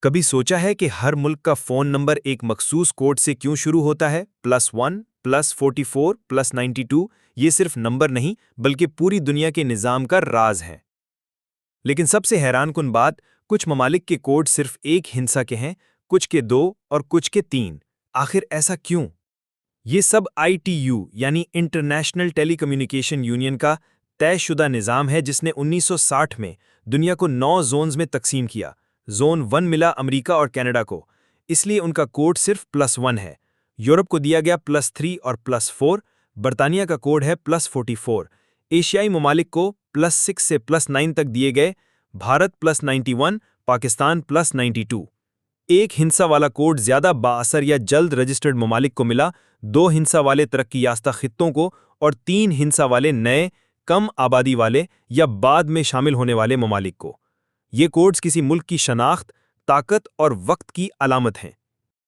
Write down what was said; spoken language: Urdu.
کبھی سوچا ہے کہ ہر ملک کا فون نمبر ایک مخصوص کوڈ سے کیوں شروع ہوتا ہے؟ +1 +44 +92 یہ صرف نمبر نہیں بلکہ پوری دنیا کے نظام کا راز ہے۔ لیکن سب سے حیران کن بات، کچھ ممالک کے کوڈ صرف ایک ہندسہ کے ہیں، کچھ کے 2 اور کچھ کے 3۔ آخر ایسا کیوں؟ یہ سب ITU یعنی انٹرنیشنل ٹیلی کمیونیکیشن یونین کا طے شدہ نظام ہے جس نے 1960 میں دنیا کو 9 زونز میں تقسیم کیا۔ زون 1 ملا امریکہ اور کینیڈا کو، اس لیے ان کا کوڈ صرف +1 ہے۔ یورپ کو دیا گیا +3 اور +4، برطانیہ کا کوڈ ہے +44۔ ایشیائی ممالک کو +6 سے +9 تک دیے گئے، بھارت +91، پاکستان +92۔ ایک ہندسہ والا کوڈ زیادہ بااثر یا جلد رجسٹرڈ ممالک کو ملا، 2 ہندسہ والے ترقی یافتہ خطوں کو اور 3 ہندسہ والے نئے، کم آبادی والے یا بعد میں شامل ہونے والے ممالک کو۔ یہ کوڈز کسی ملک کی شناخت، طاقت اور وقت کی علامت ہیں۔